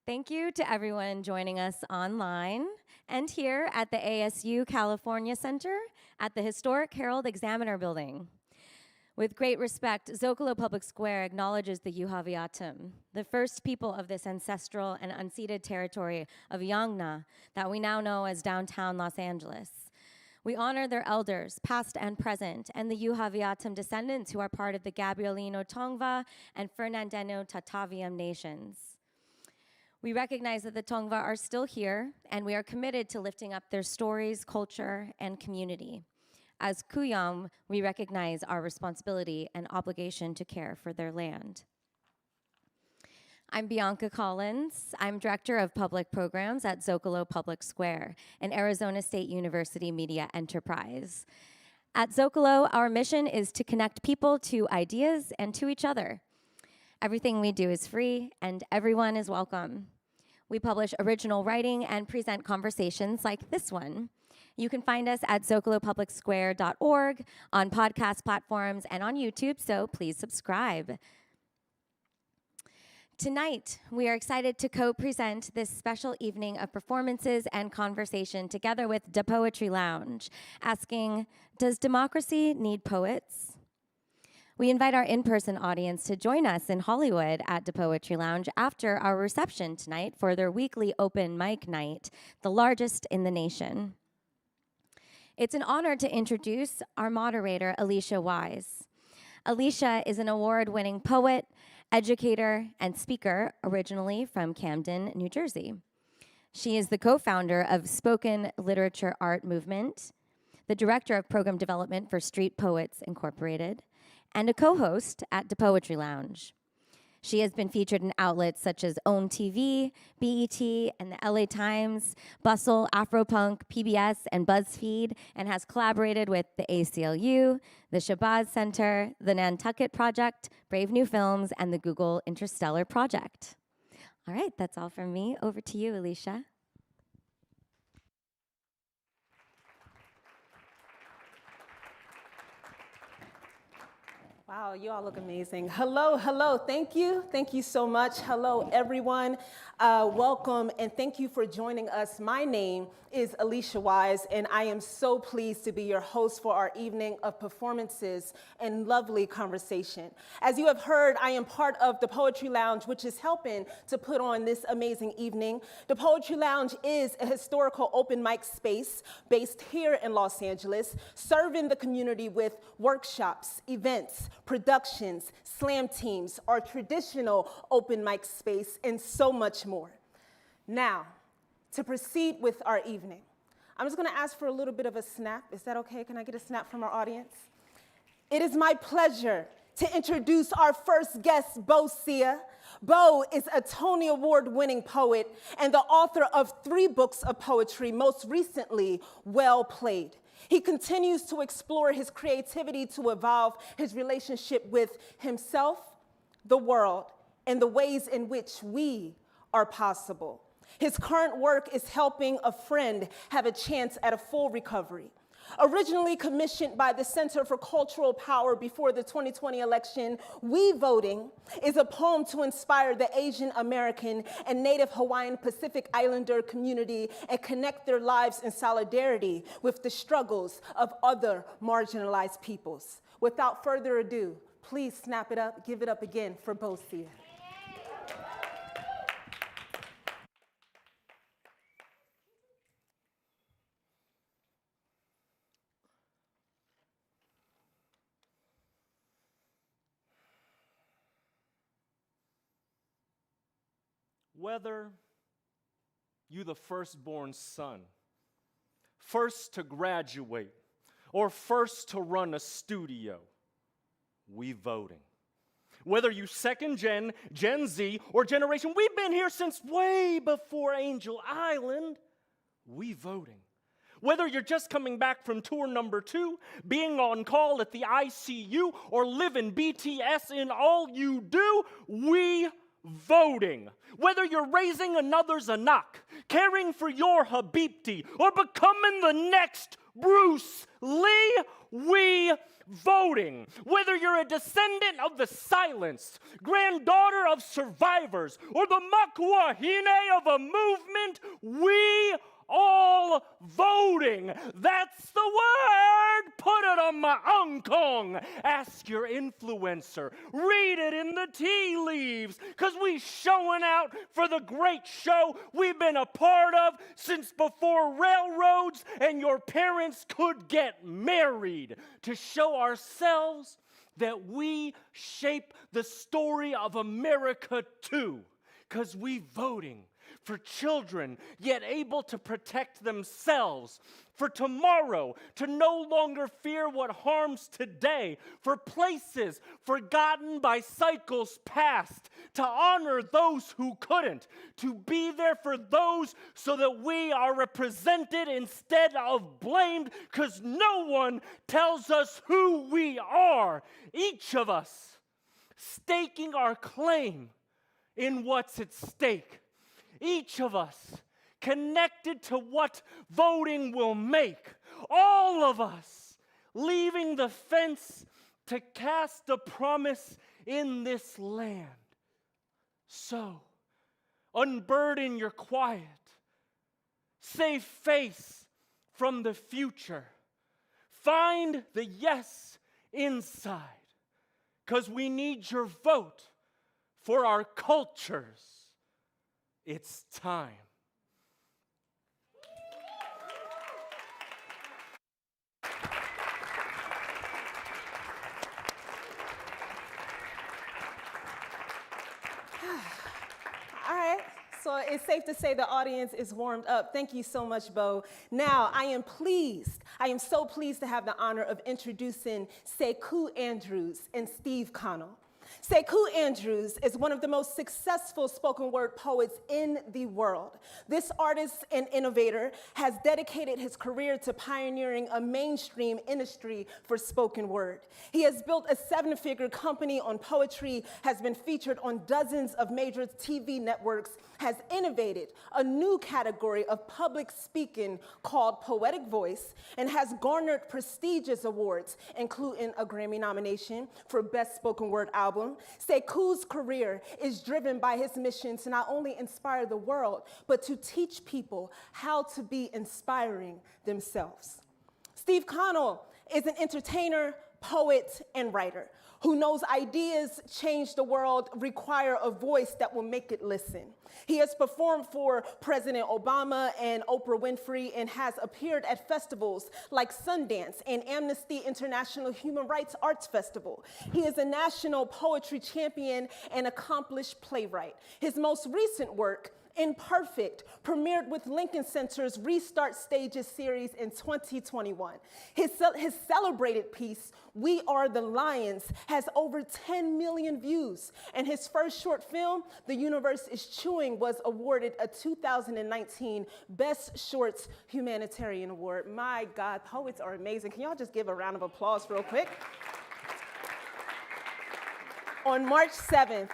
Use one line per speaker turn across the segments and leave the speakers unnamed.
Thank you to everyone joining us online and here at the ASU California Center at the historic Herald Examiner Building. With great respect, Zócalo Public Square acknowledges the Yuhaviatum, the first people of this ancestral and unceded territory of Yangna that we now know as downtown Los Angeles. We honor their elders, past and present, and the Yuhaviatum descendants who are part of the Gabrielino Tongva and Fernandino Tataviam nations. We recognize that the Tongva are still here, and we are committed to lifting up their stories, culture, and community. As Kuyam, we recognize our responsibility and obligation to care for their land. I'm Bianca Collins. I'm Director of Public Programs at Zócalo Public Square, an Arizona State University media enterprise. At Zócalo, our mission is to connect people to ideas and to each other. Everything we do is free, and everyone is welcome. We publish original writing and present conversations like this one. You can find us at zocalopublicsquare.org, on podcast platforms, and on YouTube, so please subscribe. Tonight, we are excited to co-present this special evening of performances and conversation together with Da Poetry Lounge, asking, does democracy need poets? We invite our in-person audience to join us in Hollywood at Da Poetry Lounge after our reception tonight for their weekly open mic night, the largest in the nation. It's an honor to introduce our moderator, Alyesha Wise. Alyesha is an award-winning poet, educator, and speaker, originally from Camden, New Jersey. She is the co-founder of Spoken Literature Art Movement, the director of program development for Street Poets Incorporated, and a co-host at Da Poetry Lounge. She has been featured in outlets such as OWN TV, BET, and the LA Times, Bustle, Afropunk, PBS, and BuzzFeed, and has collaborated with the ACLU, the Shabazz Center, the Nantucket Project, Brave New Films, and the Google Interstellar Project. All right, that's all from me. Over to you, Alyesha.
Wow, you all look amazing. Hello, hello, thank you so much. Hello, everyone. Welcome, and thank you for joining us. My name is Alyesha Wise, and I am so pleased to be your host for our evening of performances and lovely conversation. As you have heard, I am part of the Poetry Lounge, which is helping to put on this amazing evening. The Poetry Lounge is a historical open mic space based here in Los Angeles, serving the community with workshops, events, productions, slam teams, our traditional open mic space, and so much more. Now, to proceed with our evening, I'm just gonna ask for a little bit of a snap. Is that okay? Can I get a snap from our audience? It is my pleasure to introduce our first guest, Beau Sia. Beau is a Tony Award-winning poet and the author of 3 books of poetry, most recently, Well Played. He continues to explore his creativity to evolve his relationship with himself, the world, and the ways in which we are possible. His current work is helping a friend have a chance at a full recovery. Originally commissioned by the Center for Cultural Power before the 2020 election, We Voting is a poem to inspire the Asian American and Native Hawaiian Pacific Islander community and connect their lives in solidarity with the struggles of other marginalized peoples. Without further ado, please snap it up, give it up again for Beau Sia.
Whether you the firstborn son, first to graduate, or first to run a studio, we voting. Whether you second gen, Gen Z, or generation, we've been here since way before Angel Island, we voting. Whether you're just coming back from tour number 2, being on call at the ICU, or living BTS in all you do, we voting. Whether you're raising another's anak, caring for your Habibti, or becoming the next Bruce Lee, we voting, whether you're a descendant of the silenced, granddaughter of survivors, or the makuahine of a movement, we all voting. That's the word. Put it on my Kong. Ask your influencer. Read it in the tea leaves, because we showing out for the great show we've been a part of since before railroads and your parents could get married, to show ourselves that we shape the story of America too, because we voting for children, yet able to protect themselves, for tomorrow, to no longer fear what harms today, for places forgotten by cycles past, to honor those who couldn't, to be there for those so that we are represented instead of blamed, because no one tells us who we are. Each of us staking our claim in what's at stake. Each of us connected to what voting will make. All of us leaving the fence to cast a promise in this land. So, unburden your quiet. Save face from the future. Find the yes inside, because we need your vote for our cultures. It's time.
All right, so it's safe to say the audience is warmed up. Thank you so much, Beau. Now, I am so pleased to have the honor of introducing Sekou Andrews and Steve Connell. Sekou Andrews is one of the most successful spoken word poets in the world. This artist and innovator has dedicated his career to pioneering a mainstream industry for spoken word. He has built a 7-figure company on poetry, has been featured on dozens of major TV networks, has innovated a new category of public speaking called poetic voice, and has garnered prestigious awards, including a Grammy nomination for Best Spoken Word Album. Sekou's career is driven by his mission to not only inspire the world, but to teach people how to be inspiring themselves. Steve Connell is an entertainer, poet, and writer who knows ideas change the world require a voice that will make it listen. He has performed for President Obama and Oprah Winfrey and has appeared at festivals like Sundance and Amnesty International Human Rights Arts Festival. He is a national poetry champion and accomplished playwright. His most recent work, Imperfect, premiered with Lincoln Center's Restart Stages series in 2021. His celebrated piece, We Are the Lions, has over 10 million views. And his first short film, The Universe is Chewing, was awarded a 2019 Best Shorts Humanitarian Award. My God, poets are amazing. Can y'all just give a round of applause real quick? On March 7th,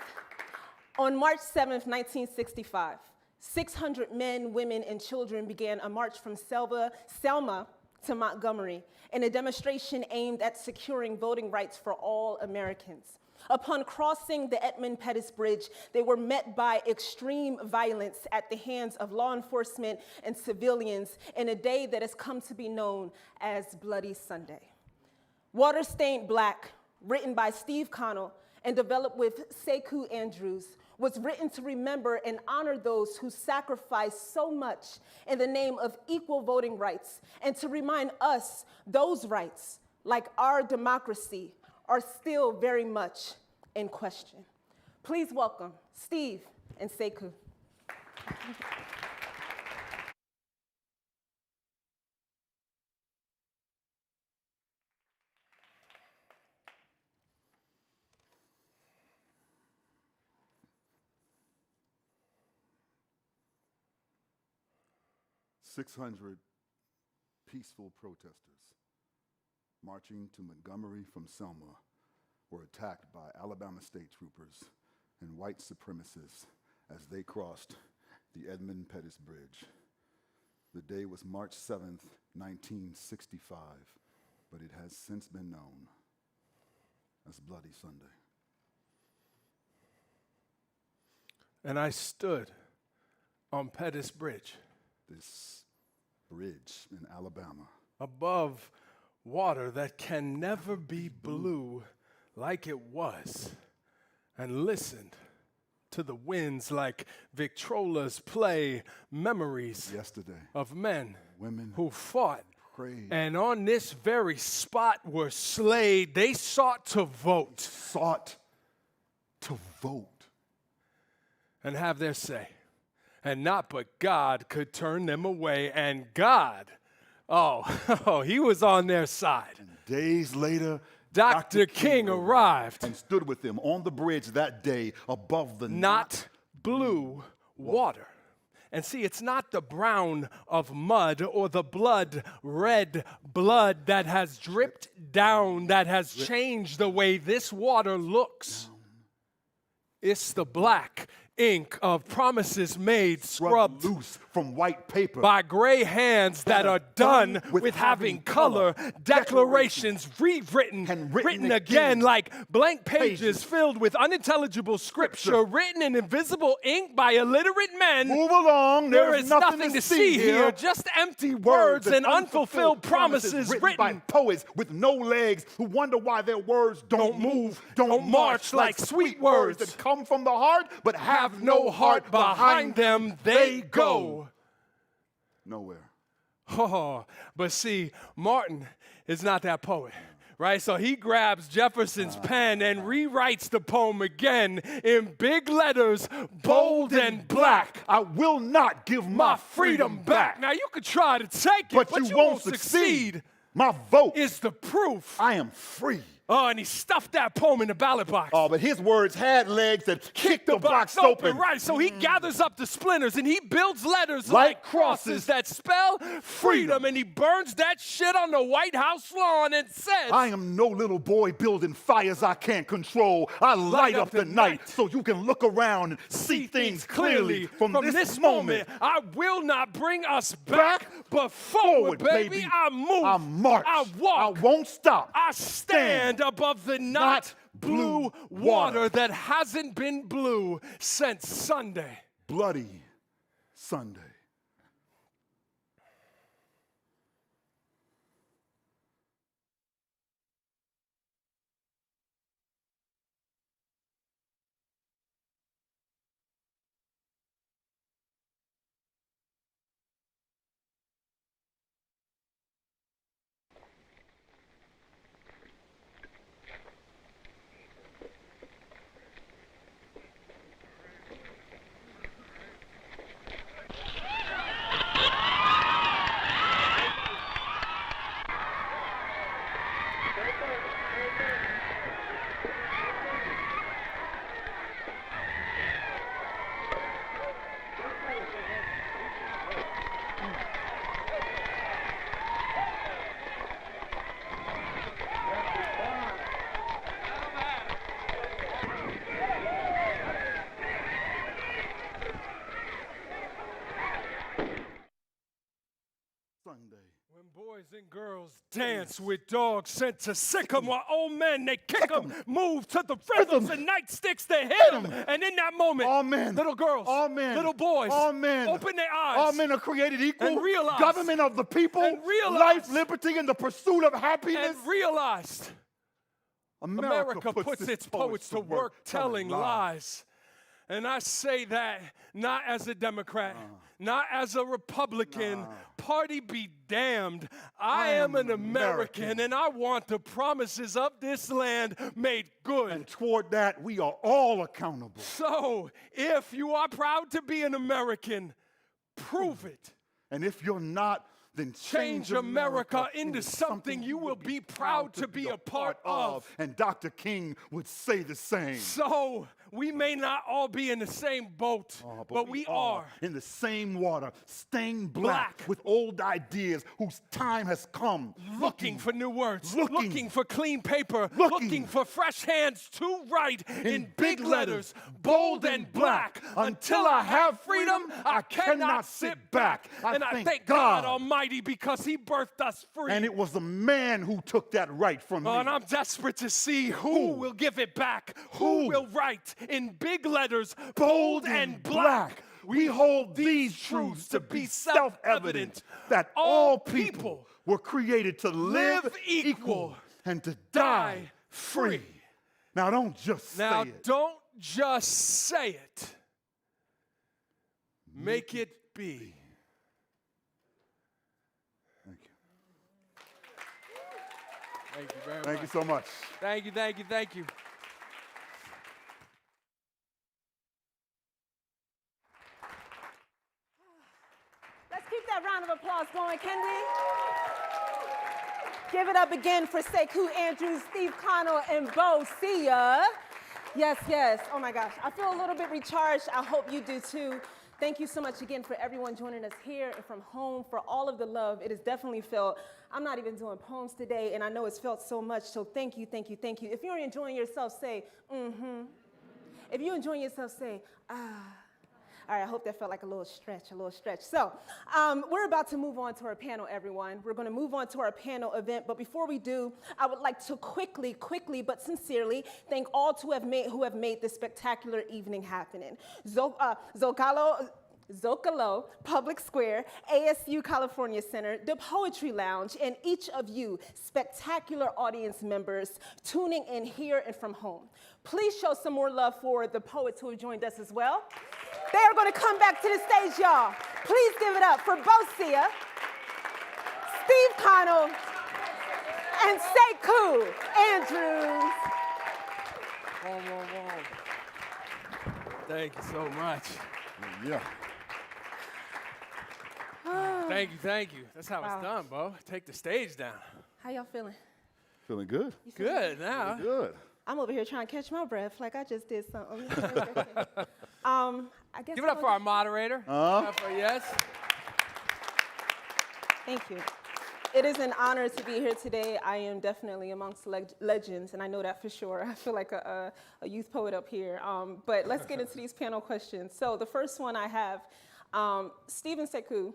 1965, 600 men, women, and children began a march from Selma to Montgomery in a demonstration aimed at securing voting rights for all Americans. Upon crossing the Edmund Pettus Bridge, they were met by extreme violence at the hands of law enforcement and civilians in a day that has come to be known as Bloody Sunday. Water-Stained Black, written by Steve Connell and developed with Sekou Andrews, was written to remember and honor those who sacrificed so much in the name of equal voting rights, and to remind us those rights, like our democracy, are still very much in question. Please welcome Steve and Sekou.
600 peaceful protesters marching to Montgomery from Selma were attacked by Alabama state troopers and white supremacists as they crossed the Edmund Pettus Bridge. The day was March 7th, 1965, but it has since been known That's Bloody Sunday.
And I stood on Pettus Bridge,
This bridge in Alabama,
above water that can never be blue like it was, and listened to the winds like Victrola's play memories
yesterday,
of men,
women
who fought
prayed,
and on this very spot were slayed. They sought to vote
sought to vote.
and have their say. And not but God could turn them away. And God, he was on their side.
And days later,
Dr. King arrived.
and stood with them on the bridge that day above the
Not blue water. And see, it's not the brown of mud or the blood red blood that has dripped down, that has changed the way this water looks. It's the black ink of promises made, scrubbed
loose from white paper
by gray hands that are done with having color, declarations rewritten
and
written
written
again
again.
like blank pages filled with unintelligible scripture written in invisible ink by illiterate men.
Move along.
There is nothing to see here, just empty words and unfulfilled promises written
by poets with no legs who wonder why their words don't move, don't march like sweet words that come from the heart but have
no heart behind them, they go.
Nowhere.
Oh, but see, Martin is not that poet, right? So he grabs Jefferson's pen and rewrites the poem again in big letters, bold and black.
I will not give
My freedom back. Now you could try to take it,
but you won't succeed. My vote
is the proof.
I am free.
Oh, and he stuffed that poem in the ballot box.
Oh, but his words had legs that kicked the box open.
Right, so he gathers up the splinters and he builds letters like crosses that spell freedom, and he burns that shit on the White House lawn and says,
I am no little boy building fires I can't control. I light up the night so you can look around and see things clearly. From this moment,
I will not bring us back, but forward, baby. I move.
I march.
I walk.
I won't stop.
I stand above the not blue water that hasn't been blue since Sunday.
Bloody Sunday.
When boys and girls dance with dogs sent to sick 'em, while old men, they kick 'em, move to the rhythms and nightsticks they hit 'em. And in that moment,
all men,
little girls,
all men,
little boys,
all men,
open their eyes.
All men are created equal.
And realize,
government of the people,
and realize,
life, liberty, and the pursuit of happiness.
And realized America puts its poets to work telling lies. And I say that not as a Democrat, not as a Republican, party be damned. I am an American, and I want the promises of this land made good.
And toward that, we are all accountable.
So, if you are proud to be an American, prove it.
And if you're not, then
change America into something you will be proud to be a part of.
And Dr. King would say the same.
So, We may not all be in the same boat, but we are.
In the same water, stained black, with old ideas whose time has come.
Looking for new words,
Looking.
looking for clean paper,
Looking.
looking for fresh hands to write in big letters, bold and black. Until I have freedom, I cannot sit back. And I thank God Almighty because He birthed us free.
And it was the man who took that right from me.
And I'm desperate to see who will give it back, who will write in big letters, bold and black.
We hold these truths to be self-evident, that all people were created to live equal and to die free. Now don't just say
Now,
it.
don't just say it. Make it be.
Thank you.
Thank you very much.
Thank you so much.
Thank you, thank you, thank you.
Let's keep that round of applause going, can we? Give it up again for Sekou Andrews, Steve Connell, and Beau Sia. Yes, yes. Oh my gosh. I feel a little bit recharged. I hope you do too. Thank you so much again for everyone joining us here and from home, for all of the love. It has definitely felt, I'm not even doing poems today, and I know it's felt so much, so thank you, thank you, thank you. If you're enjoying yourself, say, mm-hmm. If you're enjoying yourself, say, ah. All right, I hope that felt like a little stretch, a little stretch. So we're about to move on to our panel, everyone. We're going to move on to our panel event. But before we do, I would like to quickly, but sincerely thank all who have made this spectacular evening happening. Zócalo Public Square, ASU California Center, the Poetry Lounge, and each of you spectacular audience members tuning in here and from home. Please show some more love for the poets who have joined us as well. They are going to come back to the stage, y'all. Please give it up for Beau Sia, Steve Connell, and Sekou Andrews.
Thank you so much.
Yeah.
Thank you. That's how it's done, Beau. Take the stage down.
How y'all feeling?
Feeling good?
Good now.
Good.
I'm over here trying to catch my breath like I just did something. I guess
Give it up for our moderator. Give it up for, yes.
Thank you. It is an honor to be here today. I am definitely amongst legends, and I know that for sure. I feel like a youth poet up here. But let's get into these panel questions. So the first one I have, Steve and Sekou,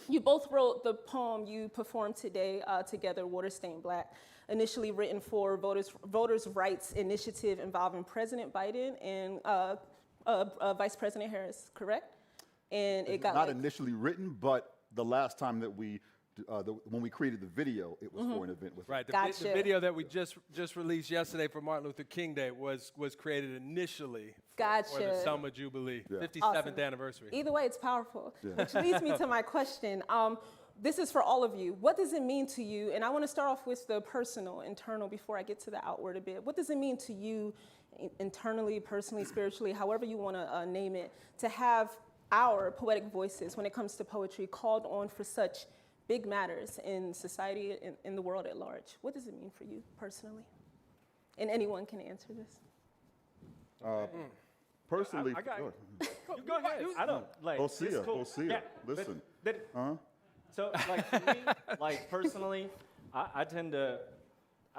you both wrote the poem you performed today together, Water Stained Black, initially written for Voters' Rights Initiative involving President Biden and Vice President Harris, correct? And it got
not initially written, but the last time that we, when we created the video, it was for an event with
Right. The
Gotcha.
video that we just released yesterday for Martin Luther King Day was created initially for the
Gotcha.
Selma Jubilee, 57th
Awesome.
anniversary.
Either way, it's powerful. Which leads me to my question. This is for all of you. What does it mean to you? And I want to start off with the personal, internal, before I get to the outward a bit. What does it mean to you internally, personally, spiritually, however you want to name it, to have our poetic voices when it comes to poetry called on for such big matters in society, in the world at large? What does it mean for you personally? And anyone can answer this.
Personally,
I got it. You go ahead. I don't like.
Beau Sia,
it's cool.
Beau Sia,
Yeah,
listen.
So, like, for me, like, personally, I tend to,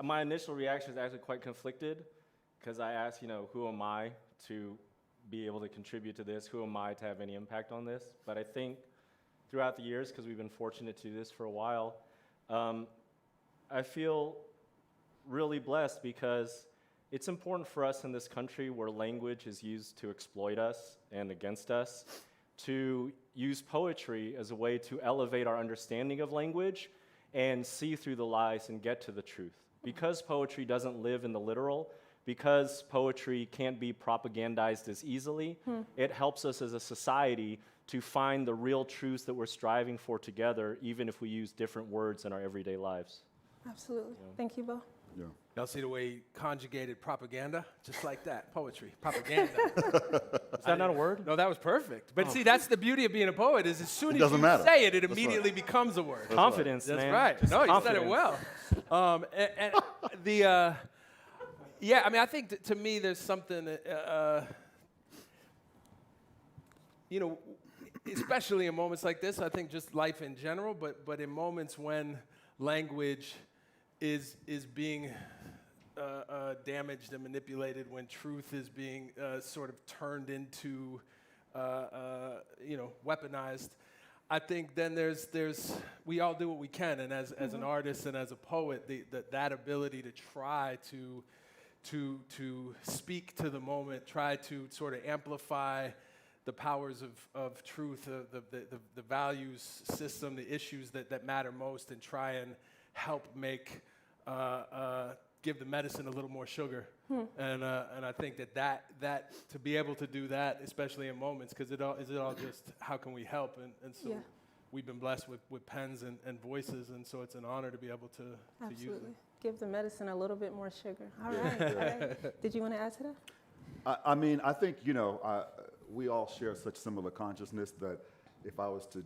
my initial reaction is actually quite conflicted, because I ask, who am I to be able to contribute to this? Who am I to have any impact on this? But I think throughout the years, because we've been fortunate to do this for a while, I feel really blessed because it's important for us in this country where language is used to exploit us and against us, to use poetry as a way to elevate our understanding of language and see through the lies and get to the truth. Because poetry doesn't live in the literal, because poetry can't be propagandized as easily, it helps us as a society to find the real truths that we're striving for together, even if we use different words in our everyday lives.
Absolutely. Thank you, Beau.
Yeah.
Y'all see the way he conjugated propaganda? Just like that, poetry, propaganda.
Is that not a word?
No, that was perfect. But see, that's the beauty of being a poet, is as soon as
doesn't
you
matter.
say it, it
That's
immediately becomes a word.
Confidence,
That's
man.
right.
Just
No, you said
confidence.
it well. Yeah, I mean, I think to me there's something, you know, especially in moments like this, I think just life in general, but in moments when language is being damaged and manipulated, when truth is being sort of turned into, you know, weaponized, I think then we all do what we can, and as an artist and as a poet, that ability to try to speak to the moment, try to sort of amplify the powers of truth, the values system, the issues that matter most, and try and help make give the medicine a little more sugar. And I think that to be able to do that, especially in moments, because it all just how can we help, and so we've been blessed with pens and voices, and so it's an honor to be able to use them.
Give the medicine a little bit more sugar. All right. All right. Did you want to add to that?
I mean, I think, you know, we all share such similar consciousness that if I was to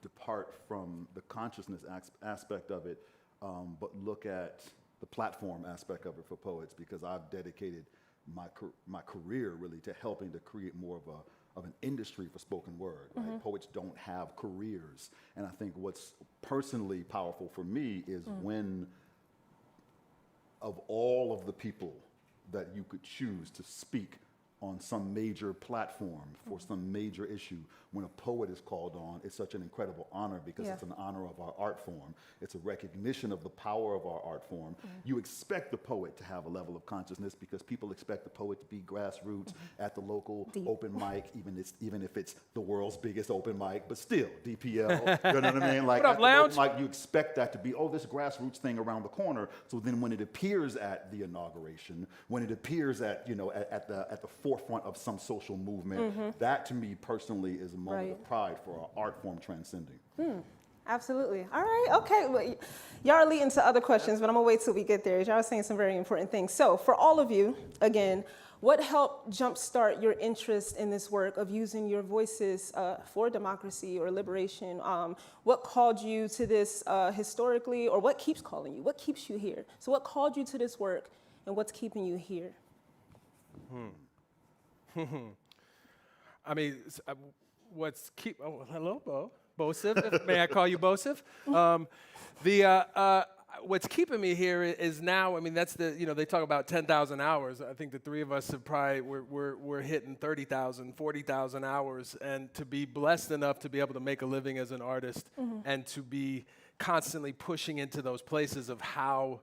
depart from the consciousness aspect of it, but look at the platform aspect of it for poets, because I've dedicated my career really to helping to create more of an industry for spoken word. Right? Poets don't have careers. And I think what's personally powerful for me is when, of all of the people that you could choose to speak on some major platform for some major issue, when a poet is called on, it's such an incredible honor, because it's an honor of our art form. It's a recognition of the power of our art form. You expect the poet to have a level of consciousness, because people expect the poet to be grassroots at the local open mic, even if it's the world's biggest open mic, but still, DPL, you know what I mean? Like,
what up,
at the
Lounge?
open mic, you expect that to be, oh, this grassroots thing around the corner. So then when it appears at the inauguration, when it appears at, you know, at the forefront of some social movement, that to me personally is a moment of pride for our art form transcending.
Absolutely. All right. Okay. Well, y'all are leading to other questions, but I'm going to wait till we get there. Y'all are saying some very important things. So for all of you, again, what helped jumpstart your interest in this work of using your voices for democracy or liberation? What called you to this historically, or what keeps calling you? What keeps you here? So what called you to this work, and what's keeping you here?
I mean, hello, Beau. Bosif, may I call you Bosif? What's keeping me here is now, I mean, that's they talk about 10,000 hours. I think the three of us have probably, we're hitting 30,000, 40,000 hours, and to be blessed enough to be able to make a living as an artist and to be constantly pushing into those places of how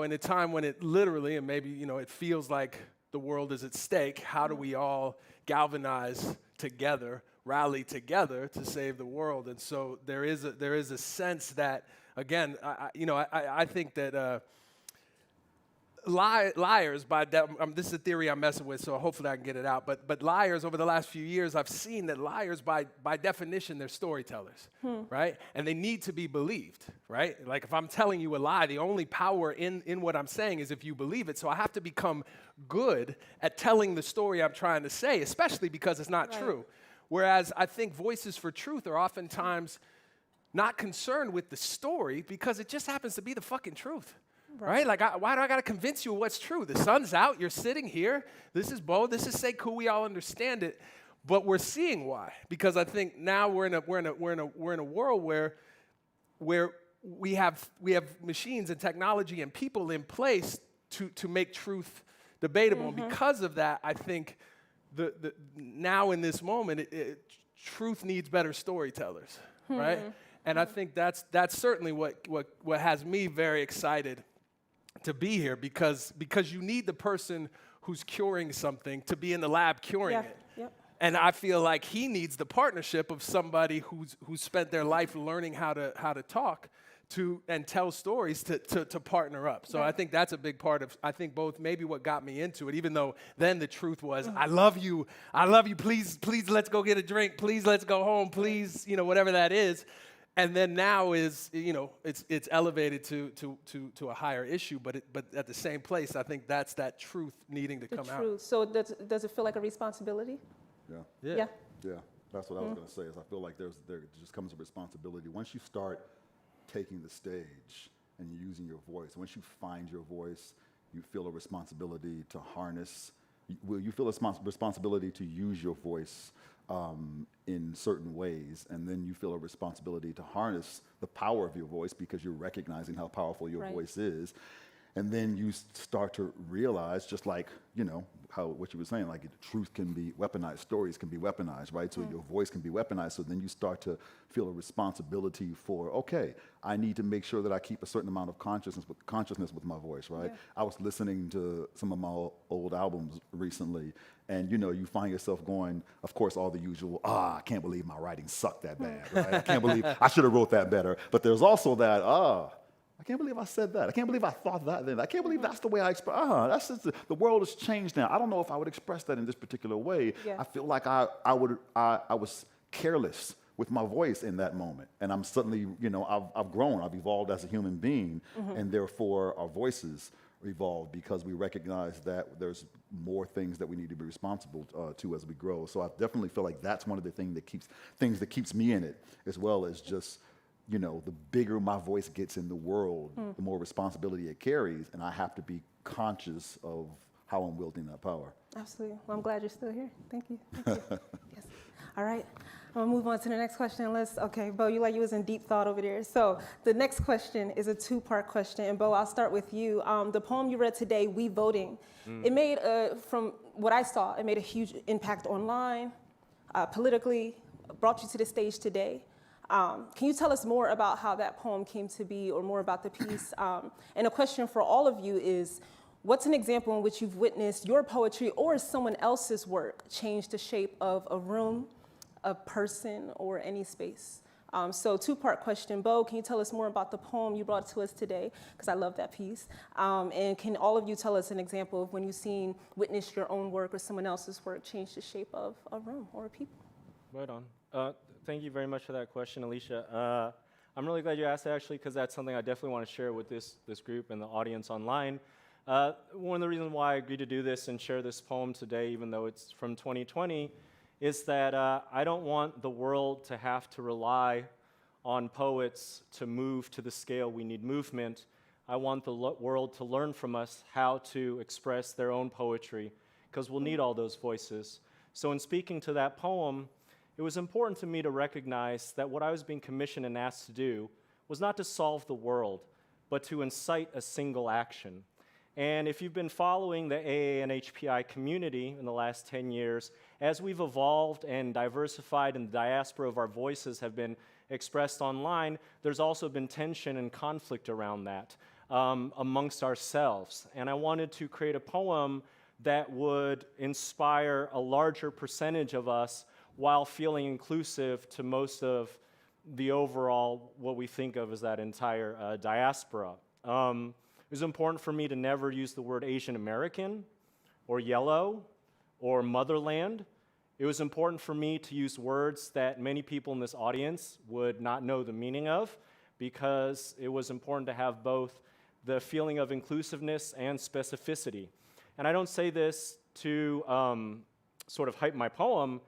in a time when it literally, and maybe, it feels like the world is at stake, how do we all galvanize together, rally together to save the world? And so there is a sense that, again, I think that liars, this is a theory I'm messing with, so hopefully I can get it out, but liars, over the last few years, I've seen that liars, by definition, they're storytellers, right? And they need to be believed, right? Like, if I'm telling you a lie, the only power in what I'm saying is if you believe it, so I have to become good at telling the story I'm trying to say, especially because it's not true. Whereas I think voices for truth are oftentimes not concerned with the story because it just happens to be the fucking truth. Right? Like, why do I got to convince you of what's true? The sun's out. You're sitting here. This is Beau. This is Sekou. We all understand it, but we're seeing why. Because I think now we're in a world where we have machines and technology and people in place to make truth debatable. And because of that, I think now in this moment, truth needs better storytellers. Right? And I think that's certainly what has me very excited to be here, because you need the person who's curing something to be in the lab curing it.
Yep.
And I feel like he needs the partnership of somebody who's spent their life learning how to talk and tell stories to partner up. So I think that's a big part of, I think, both maybe what got me into it, even though then the truth was, I love you, please let's go get a drink, please let's go home, please, whatever that is. And then now is, it's elevated to a higher issue, but at the same place, I think that's that truth needing to come out.
So does it feel like a responsibility?
Yeah, that's what I was going to say, is I feel like there just comes a responsibility. Once you start taking the stage and you're using your voice. Once you find your voice, you feel a responsibility to harness, you feel a responsibility to use your voice in certain ways, and then you feel a responsibility to harness the power of your voice because you're recognizing how powerful your voice is. And then you start to realize, just like, what you were saying, like truth can be weaponized, stories can be weaponized, right? So your voice can be weaponized. So then you start to feel a responsibility for, okay, I need to make sure that I keep a certain amount of consciousness with my voice, right? Yeah. I was listening to some of my old albums recently, and you find yourself going, of course, all the usual, I can't believe my writing sucked that bad, right? I can't believe I should have wrote that better. But there's also that, I can't believe I said that. I can't believe I thought that then. I can't believe that's the way I express. That's just the world has changed now. I don't know if I would express that in this particular way. Yeah. I feel like I was careless with my voice in that moment, and I'm suddenly, I've grown, I've evolved as a human being, and therefore our voices evolved because we recognize that there's more things that we need to be responsible to as we grow. So I definitely feel like that's one of the things that keeps me in it, as well as just. The bigger my voice gets in the world, the more responsibility it carries, and I have to be conscious of how I'm wielding that power.
Absolutely. Well, I'm glad you're still here. Thank you. Yes. All right. I'm going to move on to the next question. Okay, Beau, you was in deep thought over there. So the next question is a two-part question. And Beau, I'll start with you. The poem you read today, We Voting, it made, from what I saw, it made a huge impact online, politically, brought you to the stage today. Can you tell us more about how that poem came to be, or more about the piece? And a question for all of you is, what's an example in which you've witnessed your poetry or someone else's work change the shape of a room, a person, or any space? So two-part question. Beau, can you tell us more about the poem you brought to us today? Because I love that piece. And can all of you tell us an example of when you've witnessed your own work or someone else's work change the shape of a room or a people?
Right on. Thank you very much for that question, Alyesha. I'm really glad you asked that, actually, because that's something I definitely want to share with this group and the audience online. One of the reasons why I agreed to do this and share this poem today, even though it's from 2020, is that I don't want the world to have to rely on poets to move to the scale we need movement. I want the world to learn from us how to express their own poetry, because we'll need all those voices. So in speaking to that poem, it was important to me to recognize that what I was being commissioned and asked to do was not to solve the world, but to incite a single action. And if you've been following the AA and HPI community in the last 10 years, as we've evolved and diversified and the diaspora of our voices have been expressed online, there's also been tension and conflict around that amongst ourselves. And I wanted to create a poem that would inspire a larger percentage of us while feeling inclusive to most of the overall, what we think of as that entire diaspora. It was important for me to never use the word Asian American, or yellow, or motherland. It was important for me to use words that many people in this audience would not know the meaning of, because it was important to have both the feeling of inclusiveness and specificity. And I don't say this to sort of hype my poem.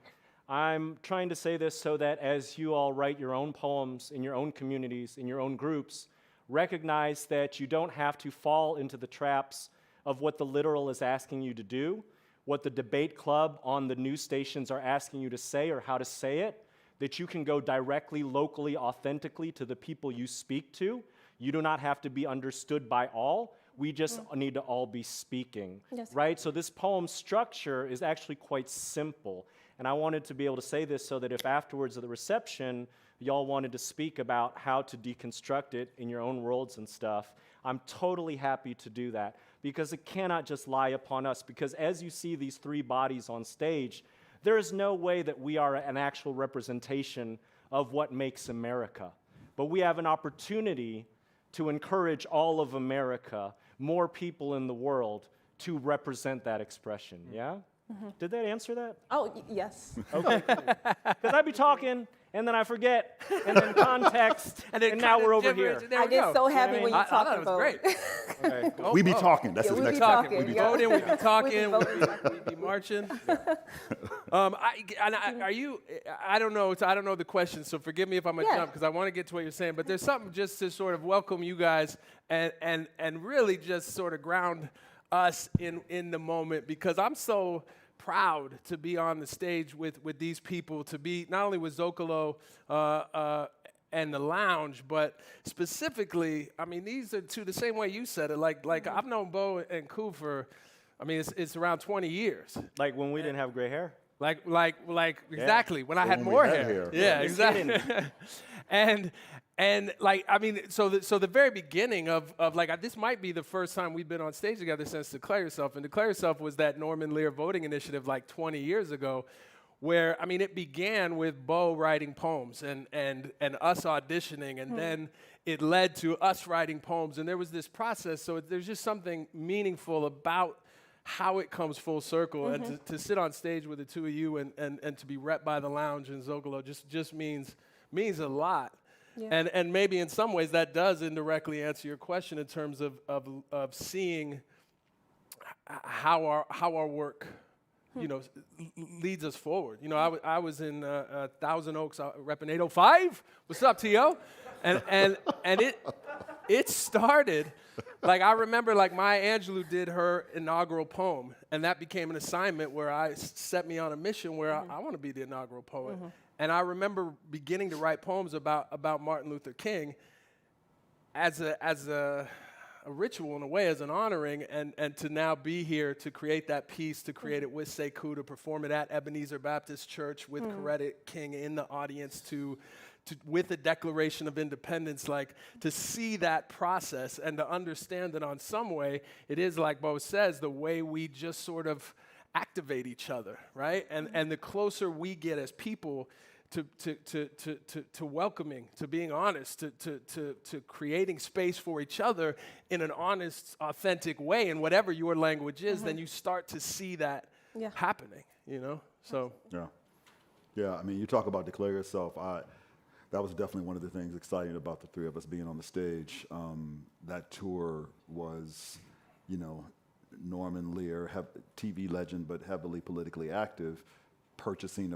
I'm trying to say this so that as you all write your own poems in your own communities, in your own groups, recognize that you don't have to fall into the traps of what the literal is asking you to do, what the debate club on the news stations are asking you to say or how to say it, that you can go directly, locally, authentically to the people you speak to. You do not have to be understood by all. We just need to all be speaking, right? So this poem's structure is actually quite simple. And I wanted to be able to say this so that if afterwards of the reception, y'all wanted to speak about how to deconstruct it in your own worlds and stuff, I'm totally happy to do that, because it cannot just lie upon us. Because as you see these three bodies on stage, there is no way that we are an actual representation of what makes America. But we have an opportunity to encourage all of America, more people in the world, to represent that expression, yeah? Did that answer that?
Oh, yes.
Okay. Because I'd be talking, and then I forget, and then context, and now we're over here.
There
I
we
get
go.
so happy when you
I
talk
thought it was great.
Okay, cool.
We be talking. That's
Yeah,
his
we
next
be
topic.
talking.
We be
Yeah.
voting, we be talking, we
voting.
be marching. I don't know. I don't know the question, so forgive me if I'm gonna
Yeah.
jump because I want to get to what you're saying. But there's something just to sort of welcome you guys and really just sort of ground us in the moment, because I'm so proud to be on the stage with these people, to be not only with Zócalo and the lounge, but specifically, I mean, these are two, the same way you said it, like I've known Beau and Ku for, I mean, it's around 20 years.
Like when we didn't have gray hair.
Like exactly, when I had
when we
more
had
hair.
hair.
Yeah,
Just
exactly.
kidding.
And like, I mean, so the very beginning of like, this might be the first time we've been on stage together since Declare Yourself. And Declare Yourself was that Norman Lear voting initiative like 20 years ago, where, I mean, it began with Beau writing poems and us auditioning, and then it led to us writing poems. And there was this process, so there's just something meaningful about how it comes full circle. And to sit on stage with the two of you and to be rep by the lounge in Zócalo just means a lot.
Yeah.
And maybe in some ways that does indirectly answer your question in terms of seeing how our work, you know, leads us forward. You know, I was in Thousand Oaks, repping 805. What's up, T.O.? And it started, like, I remember, like, Maya Angelou did her inaugural poem, and that became an assignment where I set me on a mission where I want to be the inaugural poet. And I remember beginning to write poems about Martin Luther King as a ritual, in a way, as an honoring, and to now be here to create that piece, to create it with Sekou, to perform it at Ebenezer Baptist Church with Coretta King in the audience, with the Declaration of Independence, like, to see that process and to understand that on some way, it is, like Beau says, the way we just sort of activate each other, right? And the closer we get as people to welcoming, to being honest, to creating space for each other in an honest, authentic way, in whatever your language is, then you start to see that happening, you know? So
Yeah, I mean, you talk about Declare Yourself. That was definitely one of the things exciting about the three of us being on the stage. That tour was, you know, Norman Lear, TV legend, but heavily politically active, purchasing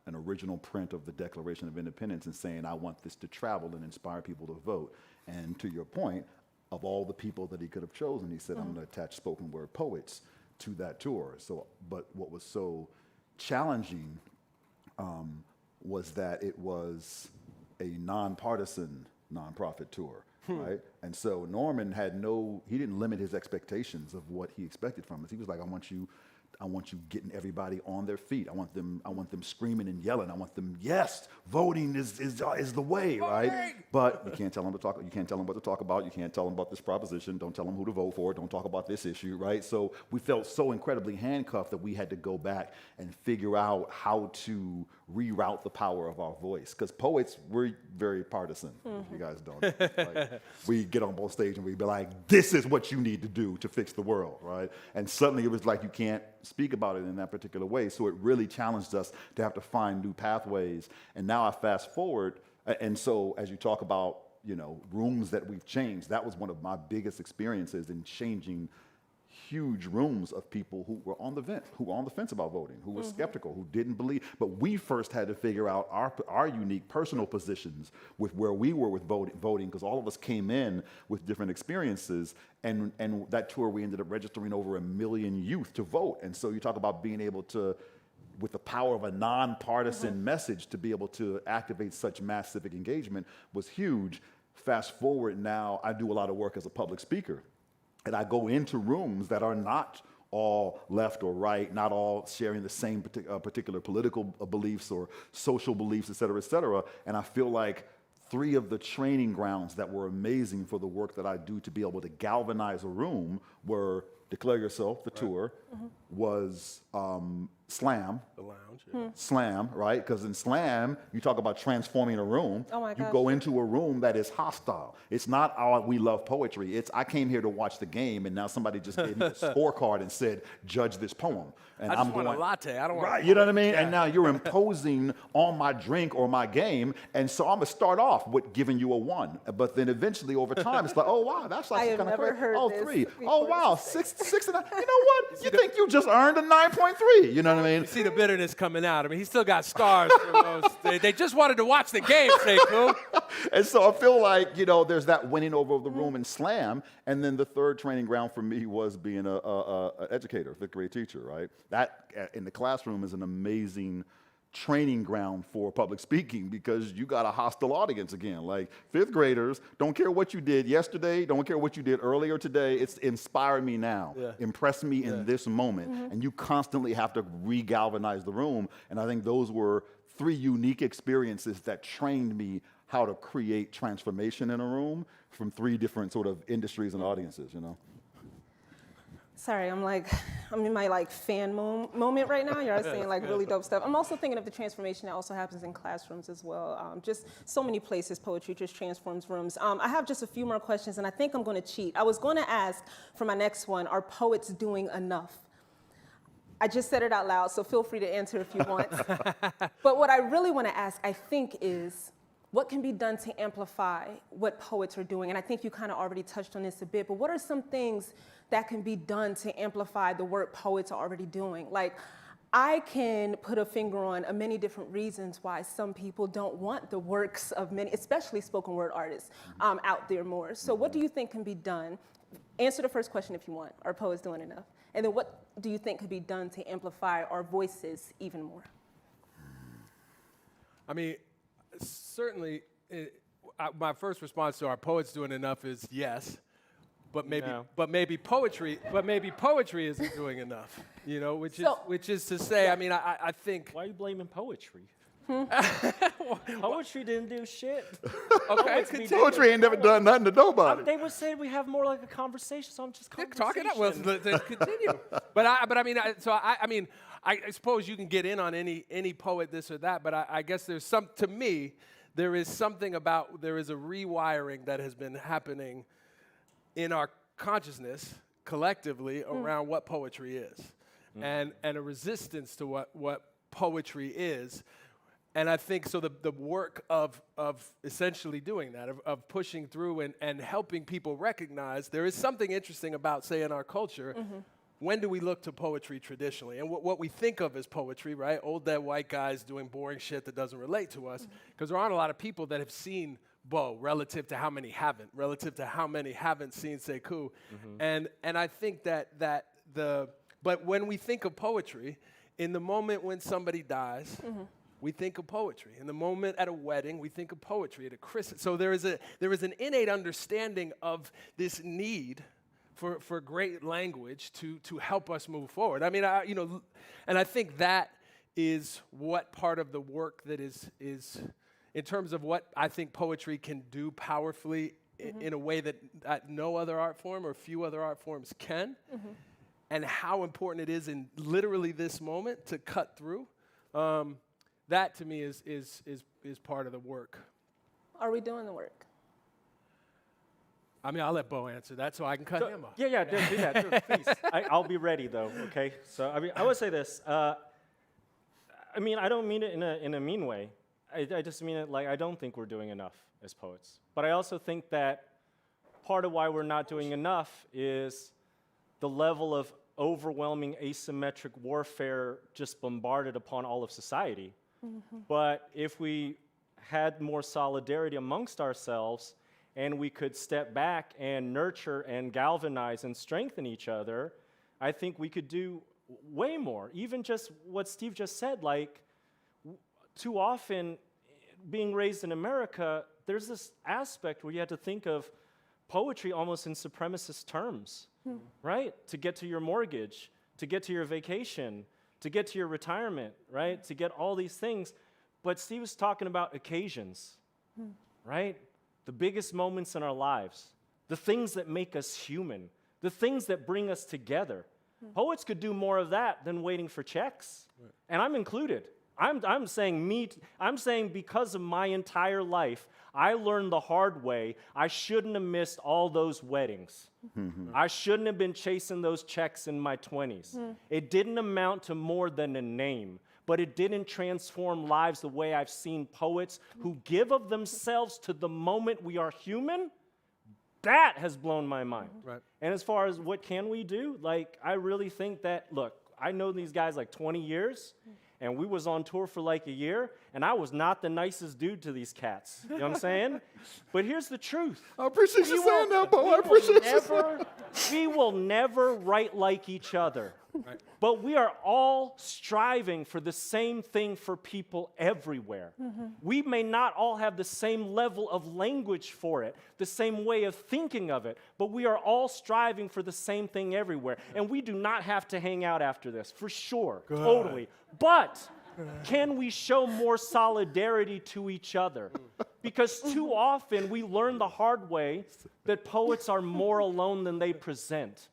an original print of the Declaration of Independence and saying, I want this to travel and inspire people to vote. And to your point, of all the people that he could have chosen, he said, I'm going to attach spoken word poets to that tour. So, but what was so challenging was that it was a nonpartisan nonprofit tour, right? And so Norman he didn't limit his expectations of what he expected from us. He was like, I want you getting everybody on their feet. I want them screaming and yelling. I want them, yes, voting is the way, right? But you can't tell them to talk. You can't tell them what to talk about. You can't tell them about this proposition. Don't tell them who to vote for. Don't talk about this issue, right? So we felt so incredibly handcuffed that we had to go back and figure out how to reroute the power of our voice. Because poets, we're very partisan. You guys don't. Like, we get on both stage and we be like, this is what you need to do to fix the world, right? And suddenly it was like, you can't speak about it in that particular way. So it really challenged us to have to find new pathways. And now I fast forward, and so as you talk about, you know, rooms that we've changed, that was one of my biggest experiences in changing huge rooms of people who were on the fence about voting, who were skeptical, who didn't believe. But we first had to figure out our unique personal positions with where we were with voting, because all of us came in with different experiences. And that tour, we ended up registering over 1 million youth to vote. And so you talk about being able to, with the power of a nonpartisan message, to be able to activate such mass civic engagement was huge. Fast forward now, I do a lot of work as a public speaker. And I go into rooms that are not all left or right, not all sharing the same particular political beliefs or social beliefs, et cetera, and I feel like 3 of the training grounds that were amazing for the work that I do to be able to galvanize a room were Declare Yourself, the tour, was Slam,
the lounge. Lounge.
Slam, right? Because in slam, you talk about transforming a room.
Oh my
You
gosh.
go into a room that is hostile. It's not, oh, we love poetry. It's, I came here to watch the game, and now somebody just gave me a scorecard and said, judge this poem. And
I just
I'm
want
going,
a latte. I don't want.
right, you know what I mean?
Yeah.
And now you're imposing on my drink or my game, and so I'm gonna start off with giving you a 1, but then eventually over time it's like, oh wow, that's
I
like
have
kind of
never
crazy.
heard
Oh,
this
3.
before.
Oh wow, 6 and a, you know what? You think you just earned a 9.3? You know what I mean?
You see the bitterness coming out. I mean, he's still got scars from those. They just wanted to watch the game, Sekou.
And so I feel like, you know, there's that winning over the room in slam, and then the third training ground for me was being a educator, 5th grade teacher, right? That in the classroom is an amazing training ground for public speaking because you got a hostile audience again. Like 5th graders don't care what you did yesterday, don't care what you did earlier today. It's inspire me now, impress me in this moment, and you constantly have to re-galvanize the room. And I think those were 3 unique experiences that trained me how to create transformation in a room from 3 different sort of industries and audiences, you know?
Sorry, I'm in my like fan moment right now. You're saying like really dope stuff. I'm also thinking of the transformation that also happens in classrooms as well. Just so many places poetry just transforms rooms. I have just a few more questions, and I think I'm going to cheat. I was going to ask for my next one, are poets doing enough? I just said it out loud, so feel free to answer if you want. But what I really want to ask, I think, is what can be done to amplify what poets are doing? And I think you kind of already touched on this a bit, but what are some things that can be done to amplify the work poets are already doing? Like, I can put a finger on many different reasons why some people don't want the works of many, especially spoken word artists, out there more. So what do you think can be done? Answer the first question if you want. Are poets doing enough? And then what do you think could be done to amplify our voices even more?
I mean, certainly, my first response to are poets doing enough is yes, but maybe poetry isn't doing enough. You know, which is to say, I mean, I think.
Why are you blaming poetry? Poetry didn't do shit.
Okay,
Poetry ain't never done nothing to nobody.
They were saying we have more like a conversation, so I'm just
talking up. Well, let's continue. I mean, I suppose you can get in on any poet this or that, but I guess there's to me, there is something about, there is a rewiring that has been happening in our consciousness collectively around what poetry is, and a resistance to what poetry is. And I think so the work of essentially doing that, of pushing through and helping people recognize there is something interesting about, say, in our culture, when do we look to poetry traditionally? And what we think of as poetry, right? Old dead white guys doing boring shit that doesn't relate to us, because there aren't a lot of people that have seen Beau relative to how many haven't seen Sekou. And I think but when we think of poetry, in the moment when somebody dies, we think of poetry. In the moment at a wedding, we think of poetry. At a christening. So there is an innate understanding of this need for great language to help us move forward. I mean, and I think that is what part of the work that is in terms of what I think poetry can do powerfully in a way that no other art form or few other art forms can, and how important it is in literally this moment to cut through. That to me is part of the work.
Are we doing the work?
I mean, I'll let Beau answer that so I can cut him off.
Yeah, do that, please. I'll be ready though. Okay, so I mean, I would say this. I mean, I don't mean it in a mean way. I just mean it like I don't think we're doing enough as poets. But I also think that part of why we're not doing enough is the level of overwhelming asymmetric warfare just bombarded upon all of society. But if we had more solidarity amongst ourselves and we could step back and nurture and galvanize and strengthen each other, I think we could do way more. Even just what Steve just said, like too often being raised in America, there's this aspect where you have to think of poetry almost in supremacist terms, right? To get to your mortgage, to get to your vacation, to get to your retirement, right? To get all these things. But Steve was talking about occasions, right? The biggest moments in our lives, the things that make us human, the things that bring us together. Poets could do more of that than waiting for checks, and I'm included. I'm saying because of my entire life, I learned the hard way. I shouldn't have missed all those weddings. I shouldn't have been chasing those checks in my 20s. It didn't amount to more than a name, but it didn't transform lives the way I've seen poets who give of themselves to the moment we are human. That has blown my mind.
Right.
And as far as what can we do, like, I really think that, look, I know these guys like 20 years, and we was on tour for like a year, and I was not the nicest dude to these cats. You know what I'm saying? But here's the truth.
I appreciate you saying that, Beau. I appreciate you saying that.
We will never write like each other. Right. But we are all striving for the same thing for people everywhere. We may not all have the same level of language for it, the same way of thinking of it, but we are all striving for the same thing everywhere. And we do not have to hang out after this, for sure, totally. But can we show more solidarity to each other? Because too often we learn the hard way that poets are more alone than they present.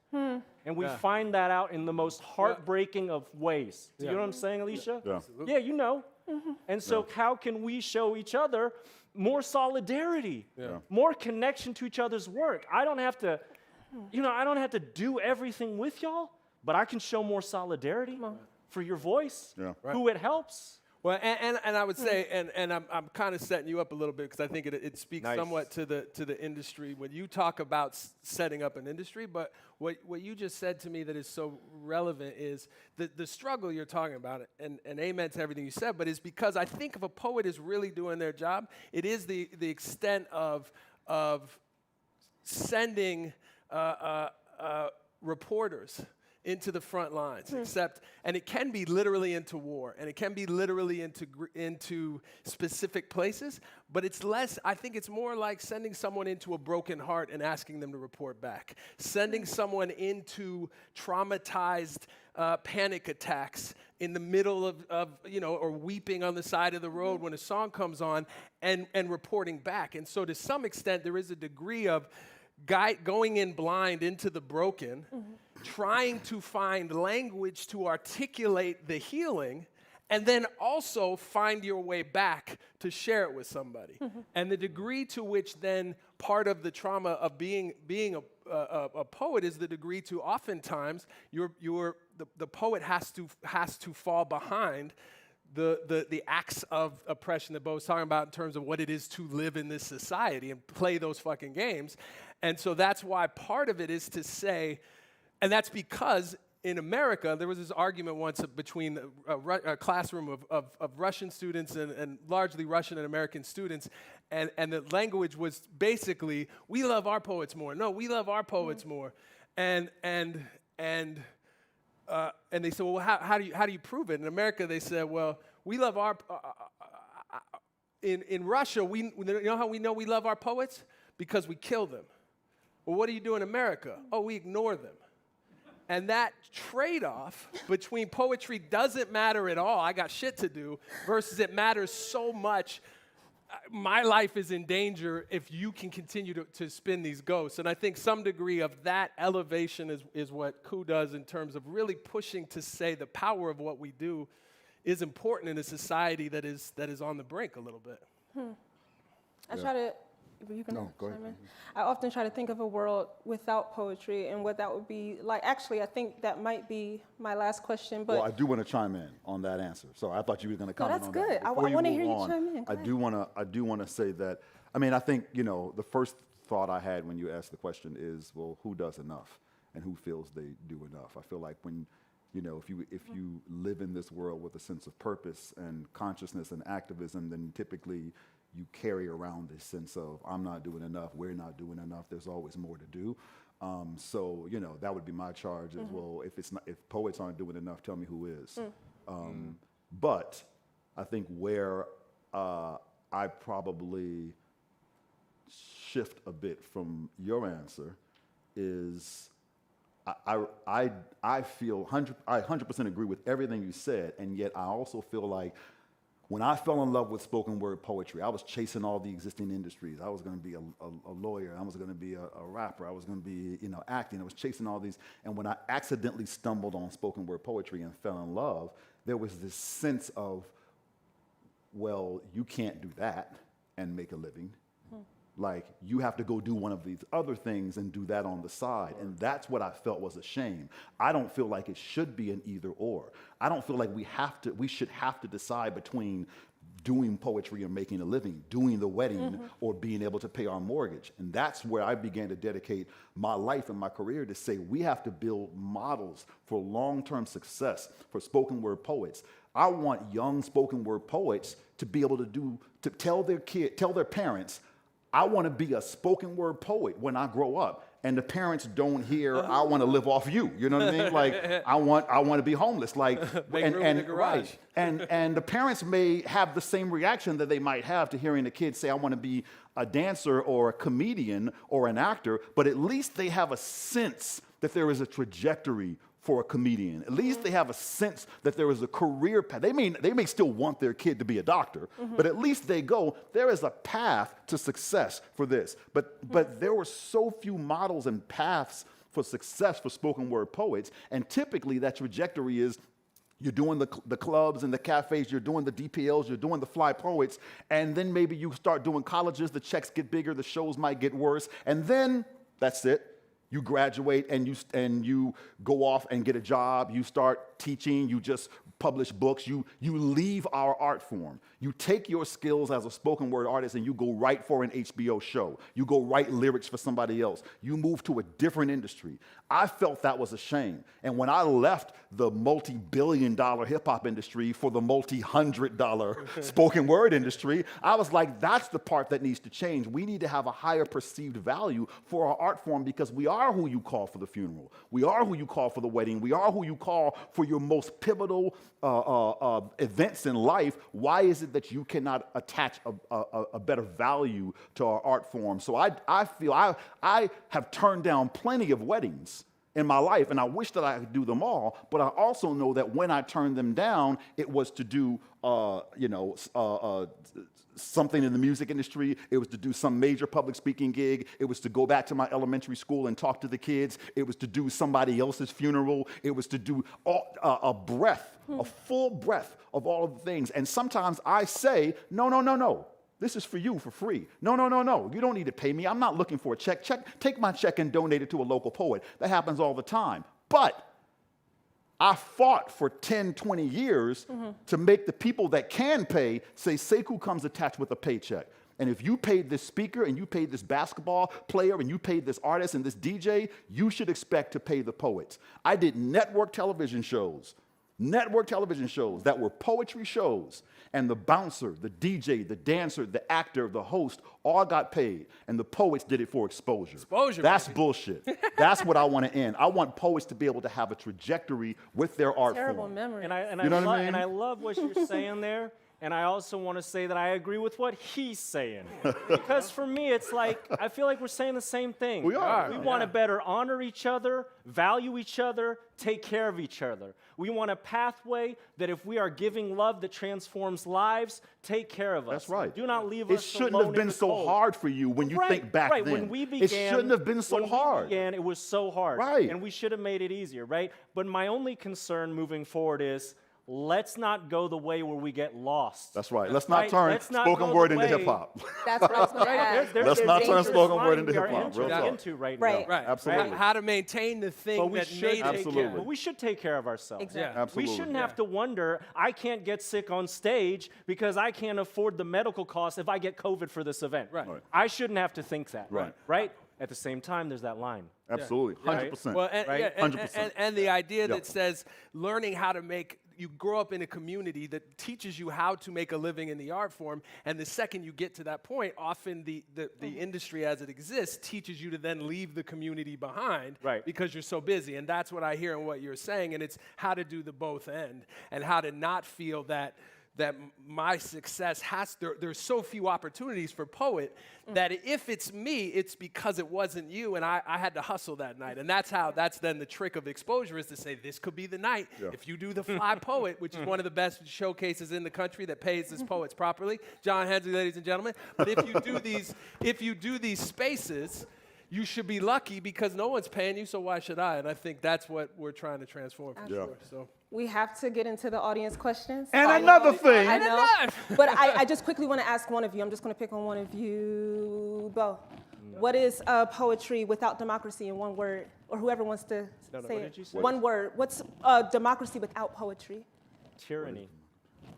And we find that out in the most heartbreaking of ways. Do you know what I'm saying, Alyesha?
Yeah.
Yeah, you know. And so how can we show each other more solidarity, more connection to each other's work? I don't have to, I don't have to do everything with y'all, but I can show more solidarity for your voice, who it helps.
Well, and I would say, and I'm kind of setting you up a little bit because I think it speaks somewhat to the industry when you talk about setting up an industry. But what you just said to me that is so relevant is the struggle you're talking about, and amen to everything you said. But it's because I think if a poet is really doing their job, it is the extent of sending reporters into the front lines, and it can be literally into war, and it can be literally into specific places, but it's less, I think it's more like sending someone into a broken heart and asking them to report back, sending someone into traumatized panic attacks in the middle of or weeping on the side of the road when a song comes on, and reporting back. And so to some extent, there is a degree of going in blind into the broken, trying to find language to articulate the healing, and then also find your way back to share it with somebody. And the degree to which then part of the trauma of being a poet is the degree to oftentimes the poet has to fall behind the acts of oppression that Beau was talking about in terms of what it is to live in this society and play those fucking games. And so that's why part of it is to say, and that's because in America, there was this argument once between a classroom of Russian students and largely Russian and American students, and the language was basically, we love our poets more. No, we love our poets more. And they said, well, how do you prove it? In America, they said, well, we love our, in Russia, you know how we know we love our poets? Because we kill them. Well, what do you do in America? Oh, we ignore them. And that trade-off between poetry doesn't matter at all, I got shit to do, versus it matters so much, my life is in danger if you can continue to spin these ghosts. And I think some degree of that elevation is what Ku does in terms of really pushing to say the power of what we do is important in a society that is on the brink a little bit.
I try to... You can
No, go ahead.
I often try to think of a world without poetry and what that would be like. Actually, I think that might be my last question. But
Well, I do want to chime in on that answer. So I thought you were going to comment
that's
on
good.
that.
I
Before
want to
move
hear you
on,
chime in. Go
I do want to say that. I mean, I think the first thought I had when you asked the question is, well, who does enough, and who feels they do enough? I feel like when if you live in this world with a sense of purpose and consciousness and activism, then typically you carry around this sense of, I'm not doing enough, we're not doing enough, there's always more to do. So, that would be my charge as well. If poets aren't doing enough, tell me who is. But I think where I probably shift a bit from your answer is I feel I 100% agree with everything you said, and yet I also feel like When I fell in love with spoken word poetry, I was chasing all the existing industries. I was going to be a lawyer. I was going to be a rapper. I was going to be, acting. I was chasing all these. And when I accidentally stumbled on spoken word poetry and fell in love, there was this sense of, well, you can't do that and make a living. Like, you have to go do one of these other things and do that on the side. And that's what I felt was a shame. I don't feel like it should be an either or. I don't feel like we should have to decide between doing poetry and making a living, doing the wedding, or being able to pay our mortgage. And that's where I began to dedicate my life and my career to say we have to build models for long-term success for spoken word poets. I want young spoken word poets to be able to tell their parents, I want to be a spoken word poet when I grow up. And the parents don't hear, I want to live off you. You know what I mean? Like, I want to be homeless. Like,
Make room in the garage.
Right. And the parents may have the same reaction that they might have to hearing a kid say, I want to be a dancer or a comedian or an actor, but at least they have a sense that there is a trajectory for a comedian. At least they have a sense that there is a career path. They may still want their kid to be a doctor, but at least they go, there is a path to success for this. But there were so few models and paths for success for spoken word poets, and typically that trajectory is you're doing the clubs and the cafes, you're doing the DPLs, you're doing the fly poets, and then maybe you start doing colleges, the checks get bigger, the shows might get worse, and then that's it. You graduate and you go off and get a job. You start teaching. You just publish books. You leave our art form. You take your skills as a spoken word artist and you go write for an HBO show. You go write lyrics for somebody else. You move to a different industry. I felt that was a shame. And when I left the multi-billion-dollar hip-hop industry for the multi-hundred-dollar spoken word industry, I was like, that's the part that needs to change. We need to have a higher perceived value for our art form because we are who you call for the funeral. We are who you call for the wedding. We are who you call for your most pivotal events in life. Why is it that you cannot attach a better value to our art form? So I feel I have turned down plenty of weddings in my life, and I wish that I could do them all, but I also know that when I turned them down, it was to do, something in the music industry. It was to do some major public speaking gig. It was to go back to my elementary school and talk to the kids. It was to do somebody else's funeral. It was to do a full breath of all of the things. And sometimes I say, no. This is for you for free. No. You don't need to pay me. I'm not looking for a check. Take my check and donate it to a local poet. That happens all the time. But I fought for 10, 20 years to make the people that can pay say Sekou comes attached with a paycheck. And if you paid this speaker and you paid this basketball player and you paid this artist and this DJ, you should expect to pay the poets. I did network television shows that were poetry shows. And the bouncer, the DJ, the dancer, the actor, the host all got paid. And the poets did it for exposure. That's bullshit. That's what I want to end. I want poets to be able to have a trajectory with their art form.
Terrible memory.
And
I
I love what you're saying there. And I also want to say that I agree with what he's saying. Because for me, it's like, I feel like we're saying the same thing.
We are.
We want to better honor each other, value each other, take care of each other. We want a pathway that if we are giving love that transforms lives, take care of us.
That's right.
Do not leave
It
us
shouldn't
alone
have been
in the
so
cold.
hard for you when you think back then.
When we began,
it shouldn't have been so hard.
When we began, it was so hard.
Right.
And we should have made it easier, right? But my only concern moving forward is, let's not go the way where we get lost.
That's right. Let's not
Right?
turn
Let's not
spoken
go
word
the
into
way-
hip hop.
That's what I was going to add.
Let's not turn spoken word into
hip-hop.
hip-hop. Real talk.
Into right
Right.
now.
Right.
Absolutely.
How to maintain the thing
But we
that
should
made
take
it.
Absolutely.
care. But we should take care of ourselves.
Exactly.
Yeah.
Absolutely.
We shouldn't have to wonder, I can't get sick on stage because I can't afford the medical costs if I get COVID for this event.
Right. Right.
I shouldn't have to think that.
Right.
Right? At the same time, there's that line.
Absolutely.
Right.
100%.
Well, and,
Right?
yeah, and,
100%.
and the idea
Yeah.
that says learning how to make, you grow up in a community that teaches you how to make a living in the art form, and the second you get to that point, often the industry as it exists teaches you to then leave the community behind
Right.
because you're so busy, and that's what I hear in what you're saying, and it's how to do the both end, and how to not feel that that my success there's so few opportunities for poet that if it's me, it's because it wasn't you, and I had to hustle that night. And that's then the trick of exposure, is to say, this could be the night.
Yeah.
If you do the Fly Poet, which is one of the best showcases in the country that pays its poets properly, John Hensley, ladies and gentlemen. But if you do these spaces, you should be lucky because no one's paying you, so why should I? And I think that's what we're trying to transform for sure. So.
We have to get into the audience questions.
And another thing.
I know. But I just quickly want to ask one of you. I'm just going to pick on one of you. Beau, what is poetry without democracy in one word? Or whoever wants to say
what
it.
did you say?
One word. What's democracy without poetry?
Tyranny.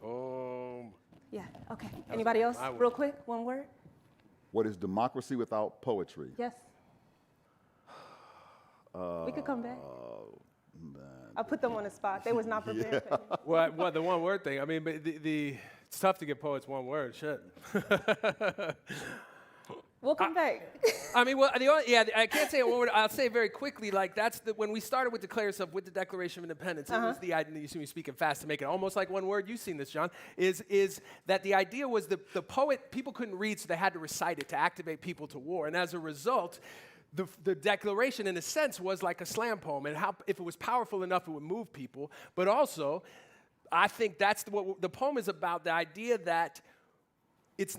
Yeah, okay. Anybody else? Real quick, one word.
What is democracy without poetry?
Yes. We could come back. I put them on the spot. They was not prepared. For me.
Well, the one word thing. I mean, but it's tough to get poets one word. Shit.
We'll come back.
I mean, well, I can't say it one word. I'll say it very quickly. Like when we started with Declare Yourself, with the Declaration of Independence, it was the idea. You see me speaking fast to make it almost like one word. You've seen this, John. Is that the idea was the poet, people couldn't read, so they had to recite it to activate people to war, and as a result, the Declaration, in a sense, was like a slam poem, and how, if it was powerful enough, it would move people. But also, I think that's what the poem is about, the idea that it's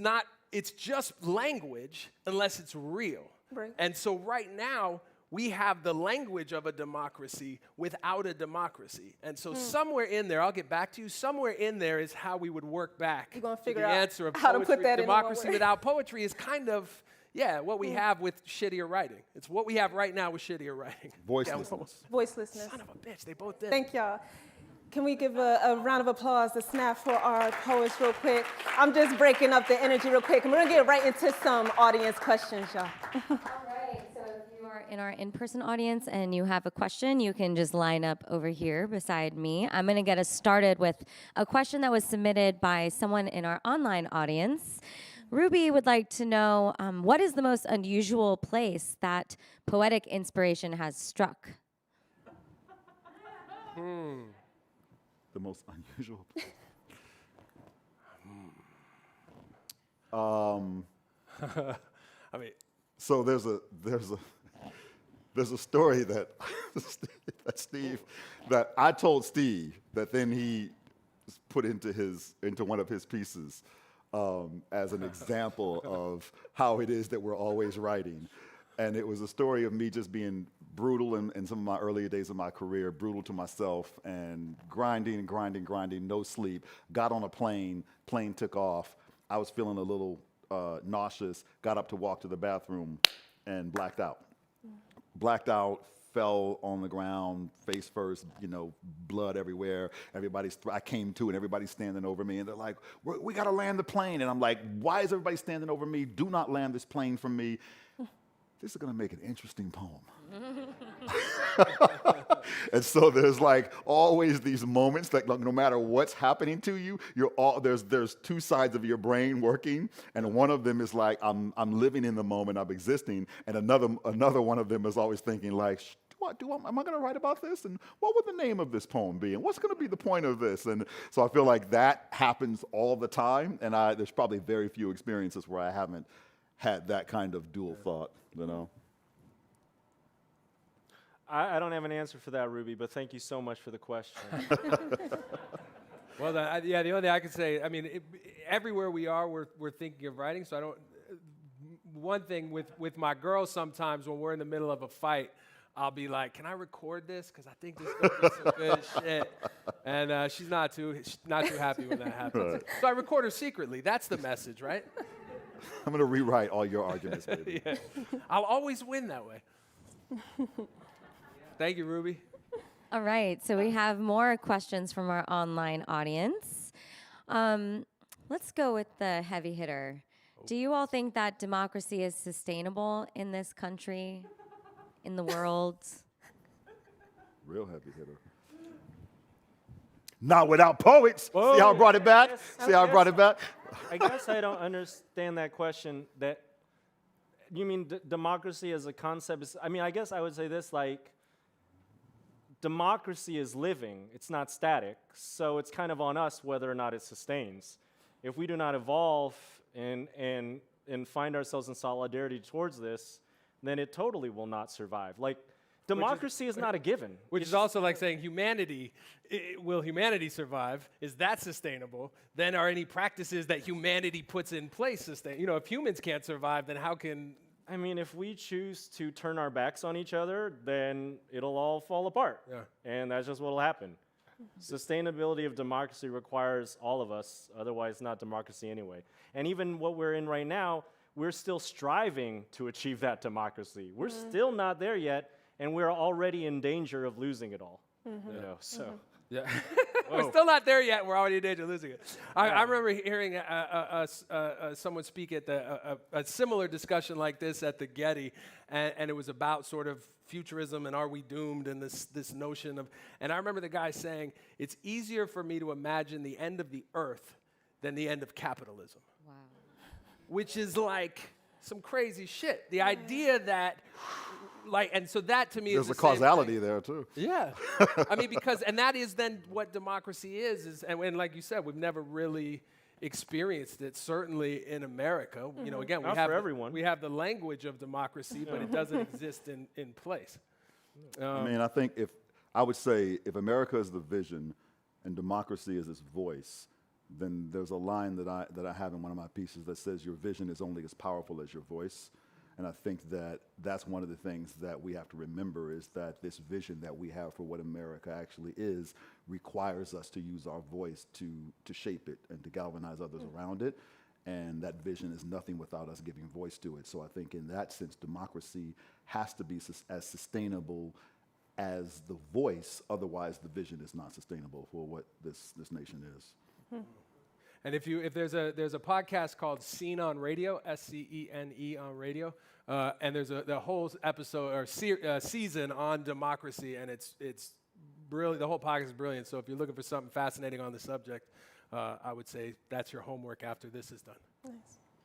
just language unless it's real.
Right.
And so right now, we have the language of a democracy without a democracy. And so somewhere in there, I'll get back to you, somewhere in there is how we would work back.
You're gonna
to
figure
the
out
answer of
how to
poetry.
put that in one
Democracy
word.
without poetry is kind of, what we have with shittier writing. It's what we have right now with shittier writing.
Voicelessness.
Voicelessness.
Son of a bitch, they both did.
Thank y'all. Can we give a round of applause, a snap for our poets real quick? I'm just breaking up the energy real quick, and we're gonna get right into some audience questions, y'all.
All right, so if you are in our in-person audience and you have a question, you can just line up over here beside me. I'm gonna get us started with a question that was submitted by someone in our online audience. Ruby would like to know, what is the most unusual place that poetic inspiration has struck?
The most unusual place.
I mean,
So there's a story that that I told Steve that then he put into one of his pieces as an example of how it is that we're always writing. And it was a story of me just being brutal in some of my earlier days of my career, brutal to myself and grinding, no sleep. Got on a plane took off. I was feeling a little nauseous, got up to walk to the bathroom and blacked out. Blacked out, fell on the ground, face first, blood everywhere. I came to and everybody's standing over me and they're like, we gotta land the plane. And I'm like, why is everybody standing over me? Do not land this plane from me. This is gonna make an interesting poem. And so there's like always these moments that no matter what's happening to you, there's two sides of your brain working, and one of them is like I'm living in the moment, I'm existing, and another one of them is always thinking like, am I going to write about this? And what would the name of this poem be? And what's going to be the point of this? And so I feel like that happens all the time, and there's probably very few experiences where I haven't had that kind of dual thought,
I don't have an answer for that, Ruby, but thank you so much for the question.
Well, the only thing I can say, I mean, everywhere we are, we're thinking of writing. So I don't. One thing with my girls, sometimes when we're in the middle of a fight, I'll be like, "Can I record this? Because I think this is gonna be some good shit." And she's not too happy when that happens. Right. So I record her secretly. That's the message, right?
I'm gonna rewrite all your arguments, baby.
Yeah. I'll always win that way. Thank you, Ruby.
All right, so we have more questions from our online audience. Let's go with the heavy hitter. Do you all think that democracy is sustainable in this country, in the world?
Real heavy hitter. Not without poets.
Whoa.
See how I brought it back? See how I brought it back?
I guess I don't understand that question. That you mean democracy as a concept? I mean, I guess I would say this, like, democracy is living, it's not static, so it's kind of on us whether or not it sustains. If we do not evolve and find ourselves in solidarity towards this, then it totally will not survive. Like, democracy is not a given.
Which is also like saying humanity, will humanity survive? Is that sustainable? Then are any practices that humanity puts in place sustainable? You know, if humans can't survive, then how can...
I mean, if we choose to turn our backs on each other, then it'll all fall apart.
Yeah.
And that's just what'll happen. Sustainability of democracy requires all of us, otherwise not democracy anyway. And even what we're in right now, we're still striving to achieve that democracy. We're still not there yet, and we're already in danger of losing it all. You know, so.
Yeah. We're still not there yet. We're already in danger of losing it. I remember hearing someone speak at a similar discussion like this at the Getty, and it was about sort of futurism and are we doomed and this notion of, and I remember the guy saying, it's easier for me to imagine the end of the earth than the end of capitalism.
Wow.
Which is like some crazy shit. The idea that, like, and so that to me
There's
is
a
the same
causality
thing.
there, too.
Yeah. I mean, because, and that is then what democracy is and like you said, we've never really experienced it, certainly in America. You know, again,
Not for everyone.
we have the language of democracy, but it doesn't exist in place.
I mean, I think I would say if America is the vision and democracy is its voice, then there's a line that I have in one of my pieces that says your vision is only as powerful as your voice. And I think that that's one of the things that we have to remember is that this vision that we have for what America actually is requires us to use our voice to shape it and to galvanize others around it. And that vision is nothing without us giving voice to it. So I think in that sense, democracy has to be as sustainable as the voice. Otherwise, the vision is not sustainable for what this nation is.
And if there's a podcast called Scene on Radio, SCENE on radio, and there's the whole episode or season on democracy, and it's brilliant. The whole podcast is brilliant. So if you're looking for something fascinating on the subject, I would say that's your homework after this is done.
Nice.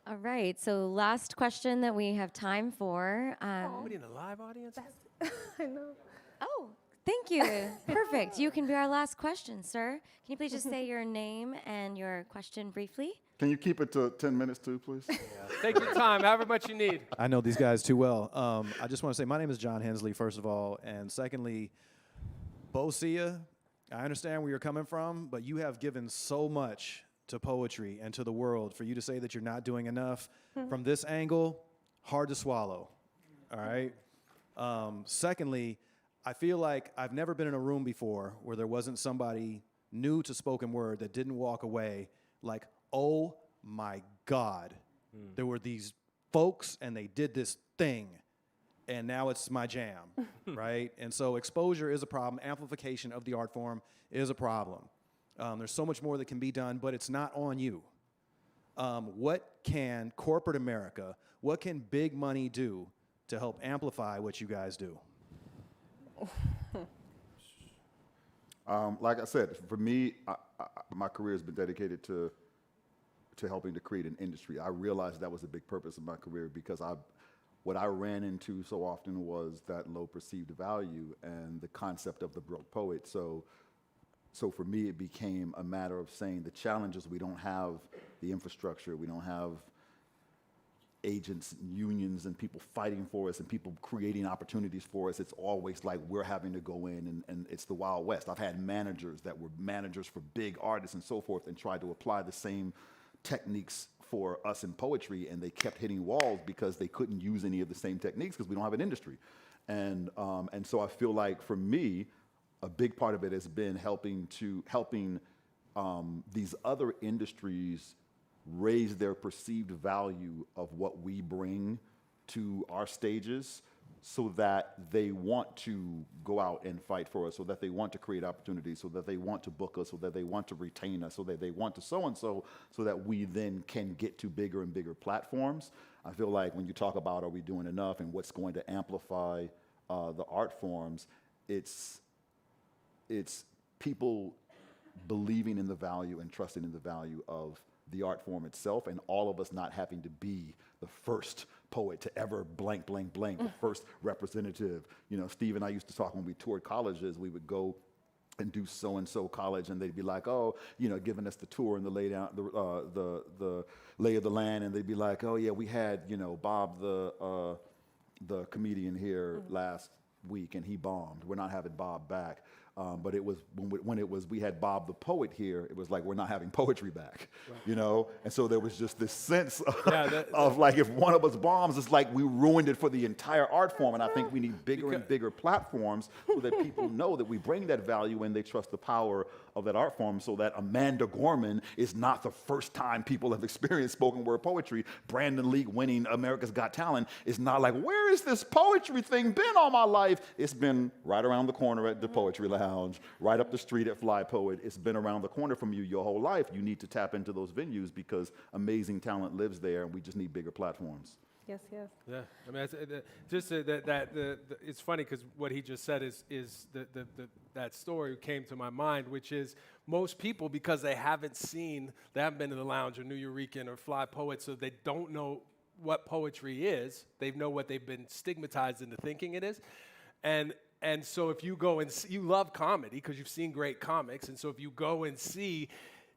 All right, so last question that we have time for.
Somebody in the live audience?
I know.
Oh, thank you. Perfect. You can be our last question, sir. Can you please just say your name and your question briefly?
Can you keep it to 10 minutes too, please?
Take your time, however much you need.
I know these guys too well. I just want to say my name is John Hensley, first of all. And secondly, Beau Sia, I understand where you're coming from, but you have given so much to poetry and to the world. For you to say that you're not doing enough from this angle, hard to swallow. All right? Secondly, I feel like I've never been in a room before where there wasn't somebody new to spoken word that didn't walk away like, oh my God, there were these folks and they did this thing and now it's my jam, right? And so exposure is a problem. Amplification of the art form is a problem. There's so much more that can be done, but it's not on you. What can corporate America, what can big money do to help amplify what you guys do?
Like I said, for me, my career has been dedicated to helping to create an industry. I realized that was a big purpose of my career because what I ran into so often was that low perceived value and the concept of the broke poet. So for me, it became a matter of saying the challenges, we don't have the infrastructure, we don't have agents, unions, and people fighting for us and people creating opportunities for us. It's always like we're having to go in and it's the Wild West. I've had managers that were managers for big artists and so forth and tried to apply the same techniques for us in poetry, and they kept hitting walls because they couldn't use any of the same techniques because we don't have an industry. And so I feel like for me, a big part of it has been helping these other industries raise their perceived value of what we bring to our stages so that they want to go out and fight for us, so that they want to create opportunities, so that they want to book us, so that they want to retain us, so that they want to so-and-so, so that we then can get to bigger and bigger platforms. I feel like when you talk about are we doing enough and what's going to amplify the art forms, it's people believing in the value and trusting in the value of the art form itself, and all of us not having to be the first poet to ever blank, blank, blank, the first representative. You know, Steve and I used to talk when we toured colleges, we would go and do so-and-so college, and they'd be like, oh, you know, giving us the tour and the lay down, the lay of the land, and they'd be like, oh yeah, we had, you know, Bob the comedian here last week, and he bombed. We're not having Bob back. But it was when it was we had Bob the poet here, it was like we're not having poetry back, you know? And so there was just this sense of like if one of us bombs, it's like we ruined it for the entire art form. And I think we need bigger and bigger platforms so that people know that we bring that value and they trust the power of that art form, so that Amanda Gorman is not the first time people have experienced spoken word poetry. Brandon Leak winning America's Got Talent is not like, where is this poetry thing been all my life? It's been right around the corner at the Poetry Lounge, right up the street at Fly Poet. It's been around the corner from you your whole life. You need to tap into those venues because amazing talent lives there, and we just need bigger platforms.
Yes, yes.
Yeah, I mean, it's funny because what he just said is that story came to my mind, which is most people, because they haven't been to the Lounge or New Eurekan or Fly Poet, so they don't know what poetry is. They know what they've been stigmatized into thinking it is, and so if you go and you love comedy because you've seen great comics, and so if you go and see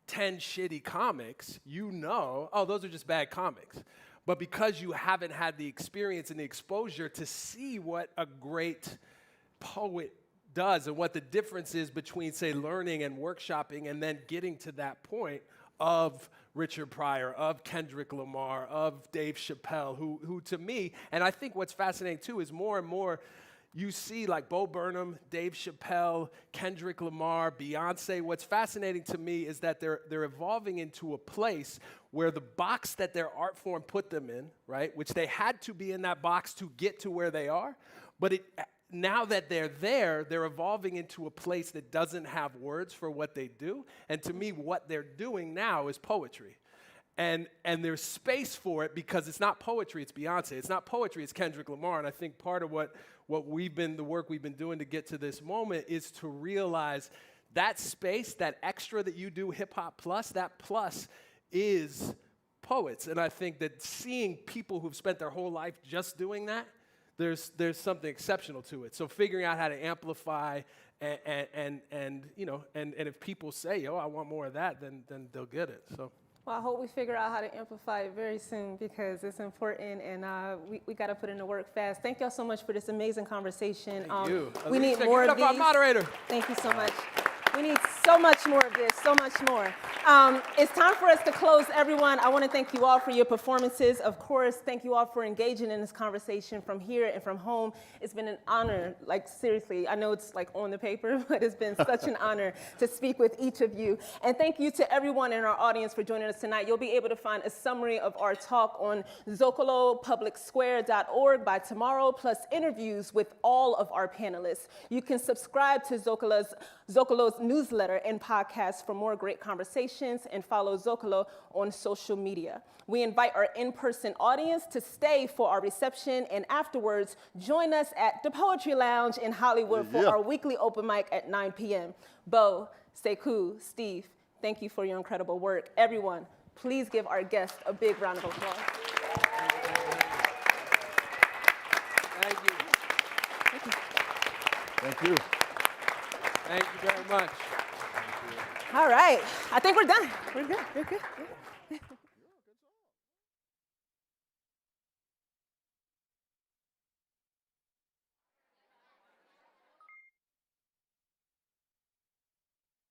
10 shitty comics, you know, oh, those are just bad comics. But because you haven't had the experience and the exposure to see what a great poet does and what the difference is between, say, learning and workshopping and then getting to that point of Richard Pryor, of Kendrick Lamar, of Dave Chappelle, who to me, and I think what's fascinating too is more and more you see like Bo Burnham, Dave Chappelle, Kendrick Lamar, Beyonce. What's fascinating to me is that they're evolving into a place where the box that their art form put them in, right, which they had to be in that box to get to where they are, but now that they're there, they're evolving into a place that doesn't have words for what they do. And to me, what they're doing now is poetry. And there's space for it because it's not poetry, it's Beyonce. It's not poetry, it's Kendrick Lamar. And I think part of the work we've been doing to get to this moment is to realize that space, that extra that you do, hip hop plus, that plus is poets. And I think that seeing people who've spent their whole life just doing that, there's something exceptional to it. So figuring out how to amplify and if people say, oh, I want more of that, then they'll get it. So.
Well, I hope we figure out how to amplify it very soon because it's important, and we got to put in the work fast. Thank y'all so much for this amazing conversation.
Thank you.
We need more of these.
Our moderator.
Thank you so much. We need so much more of this, so much more. It's time for us to close, everyone. I want to thank you all for your performances. Of course, thank you all for engaging in this conversation from here and from home. It's been an honor, like seriously. I know it's like on the paper, but it's been such an honor to speak with each of you. And thank you to everyone in our audience for joining us tonight. You'll be able to find a summary of our talk on ZócaloPublicSquare.org by tomorrow, plus interviews with all of our panelists. You can subscribe to Zócalo's newsletter and podcast for more great conversations, and follow Zócalo on social media. We invite our in-person audience to stay for our reception, and afterwards, join us at the Poetry Lounge in Hollywood for our weekly open mic at 9 p.m. Beau, Sekou, Steve, thank you for your incredible work. Everyone, please give our guests a big round of applause.
Thank you.
Thank you.
Thank you very much.
All right, I think we're done. We're good.